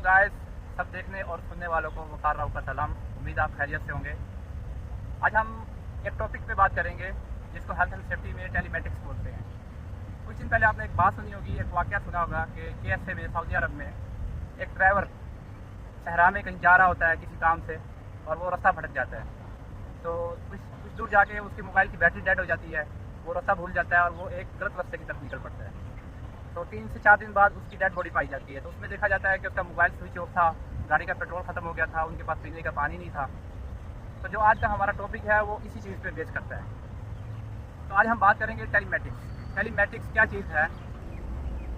Guys, सब देखने और सुनने वालों को वकार राव का सलाम। उम्मीद आप खैरियत से होंगे। आज हम एक टॉपिक पे बात करेंगे जिसको हेल्थ एंड सेफ्टी में टेलीमेटिक्स बोलते हैं। कुछ दिन पहले आपने एक बात सुनी होगी, एक वाक़या सुना होगा कि KSA में, सऊदी अरब में, एक ड्राइवर सहरा में कहीं जा रहा होता है किसी काम से और वो रास्ता भटक जाता है। तो कुछ दूर जाके उसके मोबाइल की बैटरी डेड हो जाती है, वो रास्ता भूल जाता है और वो एक गलत रास्ते की तरफ निकल पड़ता है। तो 3 से 4 दिन बाद उसकी डेड बॉडी पाई जाती है। तो उसमें देखा जाता है कि उसका मोबाइल स्विच ऑफ था, गाड़ी का पेट्रोल ख़त्म हो गया था, उनके पास पीने का पानी नहीं था। तो जो आज का हमारा टॉपिक है वो इसी चीज़ पे बेस करता है। तो आज हम बात करेंगे टेलीमेटिक्स। टेलीमेटिक्स क्या चीज़ है?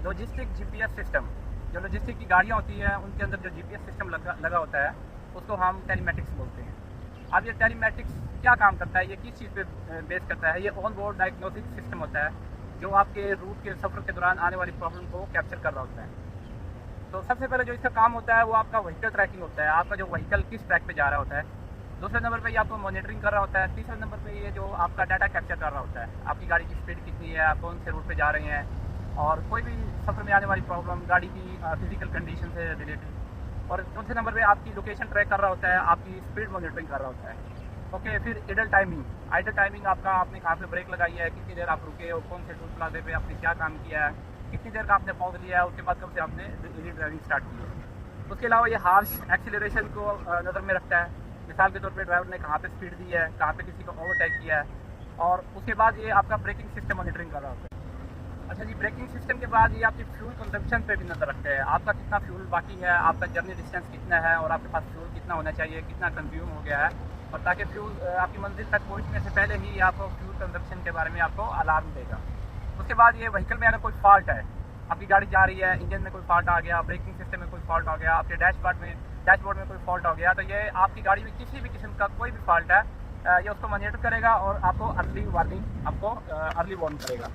Logistic GPS system. जो लॉजिस्टिक की गाड़ियाँ होती हैं उनके अंदर जो GPS सिस्टम लगा होता है उसको हम टेलीमेटिक्स बोलते हैं। अब ये टेलीमेटिक्स क्या काम करता है, ये किस चीज़ पे बेस करता है? ये ऑन बोर्ड डायग्नोस्टिक सिस्टम होता है जो आपके रूट के सफ़र के दौरान आने वाली प्रॉब्लम को कैप्चर कर रहा होता है। तो सबसे पहले जो इसका काम होता है वो आपका व्हीकल ट्रैकिंग होता है, आपका जो व्हीकल किस ट्रैक पे जा रहा होता है। दूसरे नंबर पे ये आपको मॉनिटरिंग कर रहा होता है। तीसरे नंबर पे ये जो आपका डाटा कैप्चर कर रहा होता है, आपकी गाड़ी की स्पीड कितनी है, आप कौन से रूट पे जा रहे हैं और कोई भी सफ़र में आने वाली प्रॉब्लम, गाड़ी की फिजिकल कंडीशन से रिलेटेड। और चौथे नंबर पे आपकी लोकेशन ट्रैक कर रहा होता है, आपकी स्पीड मॉनिटरिंग कर रहा होता है। ओके, फिर आइडल टाइमिंग आपका, आपने कहाँ पे ब्रेक लगाई है, कितनी देर आप रुके और कौन से टूल प्लाजे पे आपने क्या काम किया है, कितनी देर का आपने पॉज लिया है, उसके बाद कब से आपने ड्राइविंग स्टार्ट की है। उसके अलावा ये हार्श एक्सीलरेशन को नज़र में रखता है। मिसाल के तौर पे ड्राइवर ने कहाँ पे स्पीड दी है, कहाँ पे किसी को ओवरटेक किया है। और उसके बाद ये आपका ब्रेकिंग सिस्टम मॉनिटरिंग कर रहा होता है। अच्छा जी, ब्रेकिंग सिस्टम के बाद ये आपकी फ्यूल कंजम्पशन पे भी नज़र रखते हैं। आपका कितना फ्यूल बाकी है, आपका जर्नी डिस्टेंस कितना है और आपके पास फ्यूल कितना होना चाहिए, कितना कंज्यूम हो गया है, और ताकि फ्यूल आपकी मंजिल तक पहुंचने से पहले ही आपको फ्यूल कंजम्पशन के बारे में आपको अलार्म देगा। उसके बाद ये व्हीकल में अगर कोई फॉल्ट है, आपकी गाड़ी जा रही है, इंजन में कोई फॉल्ट आ गया, ब्रेकिंग सिस्टम में कोई फॉल्ट आ गया, आपके डैशबोर्ड में कोई फॉल्ट आ गया, तो ये आपकी गाड़ी में किसी भी किस्म का कोई भी फॉल्ट है, ये उसको मॉनिटर करेगा और आपको अर्ली वार्न करेगा।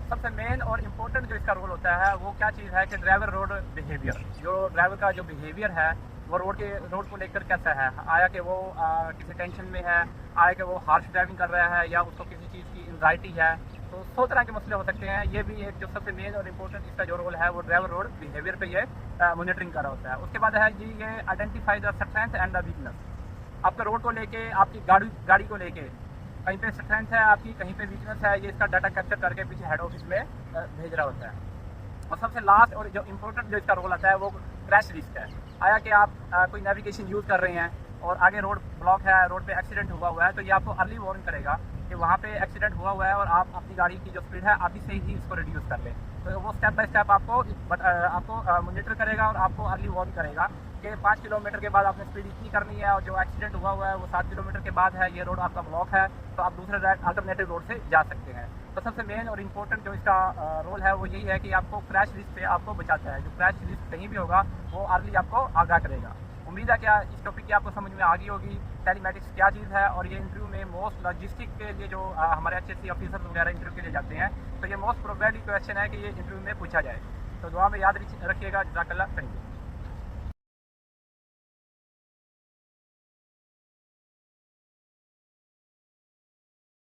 सबसे मेन और इम्पोर्टेंट जो इसका रोल होता है वो क्या चीज़ है कि ड्राइवर रोड बिहेवियर। जो ड्राइवर का जो बिहेवियर है वो रोड को लेकर कैसा है, आया कि वो किसी टेंशन में है, आया कि वो हार्श ड्राइविंग कर रहा है, या उसको किसी चीज़ की एंजाइटी है। तो 100 तरह के मसले हो सकते हैं। ये भी एक जो सबसे मेन और इम्पोर्टेंट इसका जो रोल है वो ड्राइवर रोड बिहेवियर पे ये मॉनिटरिंग कर रहा होता है। उसके बाद है जी ये identify the strength and the weakness. आपका रोड को लेके, आपकी गाड़ी को लेके कहीं पे स्ट्रेंथ है आपकी, कहीं पे वीकनेस है, ये इसका डाटा कैप्चर करके पीछे हेड ऑफिस में भेज रहा होता है। और सबसे लास्ट और जो इम्पोर्टेंट जो इसका रोल आता है वो क्रैश रिस्क है। आया कि आप कोई नेविगेशन यूज़ कर रहे हैं और आगे रोड ब्लॉक है, रोड पे एक्सीडेंट हुआ है, तो ये आपको अर्ली वार्न करेगा कि वहाँ पे एक्सीडेंट हुआ है और आप अपनी गाड़ी की जो स्पीड है अभी से ही इसको रिड्यूस कर लें। तो वो स्टेप बाय स्टेप आपको मॉनिटर करेगा और आपको अर्ली वार्न करेगा कि 5 किलोमीटर के बाद आपने स्पीड इतनी करनी है, और जो एक्सीडेंट हुआ है वो 7 किलोमीटर के बाद है, ये रोड आपका ब्लॉक है, तो आप दूसरे अल्टरनेटिव रोड से जा सकते हैं। तो सबसे मेन और इम्पोर्टेंट जो इसका रोल है वो यही है कि आपको क्रैश रिस्क से आपको बचाता है। जो क्रैश रिस्क कहीं भी होगा वो अर्ली आपको आगाह करेगा। उम्मीद है क्या इस टॉपिक की आपको समझ में आ गई होगी टेलीमेटिक्स क्या चीज़ है। और ये इंटरव्यू में मोस्ट लॉजिस्टिक के लिए जो हमारे HSC ऑफिसर्स वगैरह इंटरव्यू के लिए जाते हैं, तो ये मोस्ट प्रोबेबली क्वेश्चन है कि ये इंटरव्यू में पूछा जाए। तो दुआ में याद रखिएगा। जज़ाकल्लाह। Thank you.